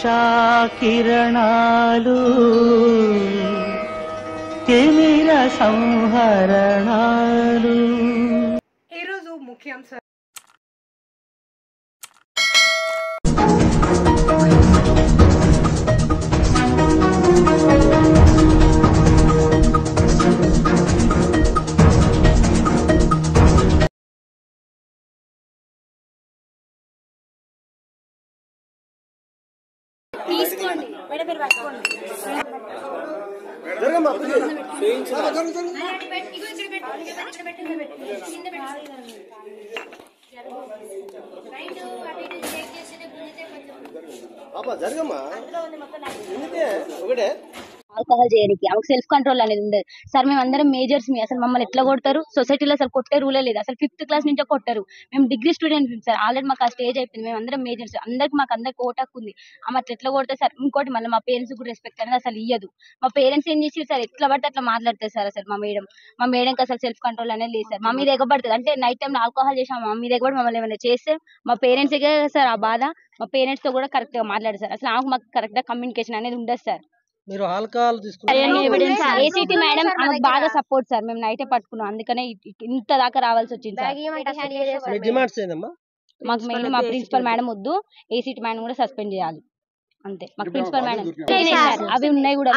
ఆశా కిరణాలు తిమిర సంహరణాలు. ఈరోజు ముఖ్యాంశాలు. తీసుకోండి మేడం, మీరు పట్టుకోండి. ఆల్కహాల్ చేయడానికి ఆమెకు సెల్ఫ్ కంట్రోల్ అనేది ఉండదు సార్. మేము అందరం మేజర్స్ అసలు మమ్మల్ని ఎట్లా కొడతారు? సొసైటీలో అసలు కొట్టే రూలే లేదు. అసలు 5th క్లాస్ నుంచే కొట్టారు. మేము డిగ్రీ స్టూడెంట్స్ సార్. ఆల్రెడీ మాకు ఆ స్టేజ్ అయిపోయింది. మేము అందరం మేజర్స్, అందరికి ఓటాకు ఉంది. ఆమె అట్లా ఎట్లా కొడతారు సార్? ఇంకోటి మళ్ళీ మా పేరెంట్స్ కూడా రెస్పెక్ట్ అనేది అసలు ఇయ్యదు. మా పేరెంట్స్ ఏం చేసి సార్ ఎట్లా పడితే అట్లా మాట్లాడతారు సార్. అసలు మా మేడంకి అసలు సెల్ఫ్ కంట్రోల్ అనేది లేదు సార్. మా మీద ఎగబడుతుంది అంటే నైట్ టైం ఆల్కహాల్ చేసాం, మా మీద ఎగబడి మమ్మల్ని ఏమైనా చేస్తే మా పేరెంట్స్ సార్ ఆ బాధ. మా పేరెంట్స్ తో కూడా కరెక్ట్ గా మాట్లాడారు సార్. అసలు మాకు కరెక్ట్ గా కమ్యూనికేషన్ అనేది ఉండదు సార్. మీరు ఆల్కహాల్ ఏసీటీ మేడం ఆమెకు బాగా సపోర్ట్ సార్. మేము నైటే పట్టుకున్నాం, అందుకనే ఇంత దాకా రావాల్సి వచ్చింది సార్. మాకు మెయిన్ మా ప్రిన్సిపల్ మేడం వద్దు, ఏసీటీ మేడం కూడా సస్పెండ్ చేయాలి అంతే. మాకు ప్రిన్సిపల్ మేడం అవి ఉన్నాయి కూడా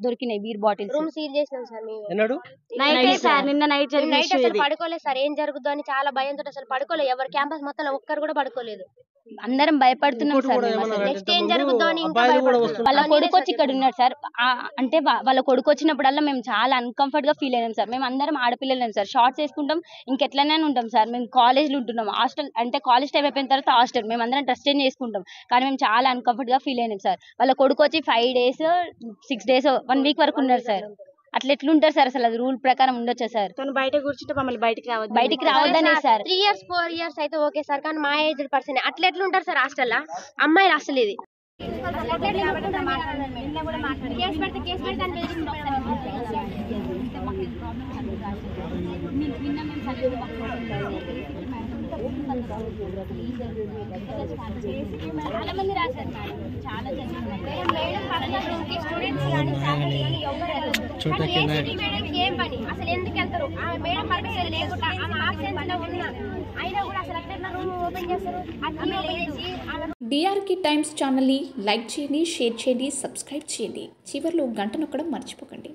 దొరికినాయి బీర్ బాటిల్స్. రూమ్ సీల్ చేసినాం సార్ మేము. నిన్న నైట్ అసలు పడుకోలేదు సార్. ఏం జరుగుతుందో అని చాలా భయంతో అసలు పడుకోలేదు. ఎవరు క్యాంపస్ మొత్తం ఒక్కరు కూడా పడుకోలేదు. అందరం భయపడుతున్నాం సార్. నెక్స్ట్ ఏం జరుగుతుందో అని వాళ్ళ కొడుకు వచ్చి ఇక్కడ ఉన్నాడు సార్. అంటే వాళ్ళ కొడుకు వచ్చినప్పుడల్లా మేము చాలా అన్కంఫర్ట్ గా ఫీల్ అయినాం సార్. మేము అందరం ఆడపిల్లలేం సార్. షార్ట్స్ వేసుకుంటాం, ఇంకెట్లనే ఉంటాం సార్. మేము కాలేజ్లో ఉంటున్నాం. హాస్టల్ అంటే కాలేజ్ టైం అయిపోయిన తర్వాత హాస్టల్ మేము అందరం డ్రెస్ చేంజ్ చేసుకుంటాం. కానీ మేము చాలా అన్కంఫర్ట్ గా ఫీల్ అయినాం సార్. వాళ్ళ కొడుకు వచ్చి 5 days 6 days 1 week వరకు ఉన్నారు సార్. అట్లా ఎట్లుంటారు సార్? అసలు అది రూల్ ప్రకారం ఉండొచ్చా సార్? తను బయట కూర్చుంటే మమ్మల్ని బయటికి రావద్దనే సార్. 3 years 4 years అయితే ఓకే సార్, కానీ మా ఏజ్ పర్సన్ అట్లా ఎట్లుంటారు సార్ హాస్టల్లో? అమ్మాయిలు అసలు ఇది చాలా మంది రాశారు మేడం, చాలా ఏం పని అసలు ఎందుకు వెళ్తారు? మేడం పర్మిషన్ లేకుండా అయినా కూడా అసలు అట్లా రూమ్ ఓపెన్ చేస్తారు. డిఆర్కి టైమ్స్ ఛానల్ని లైక్ చేయండి, షేర్ చేయండి, సబ్స్క్రైబ్ చేయండి. చివర్లో గంట నొక్కడం మర్చిపోకండి.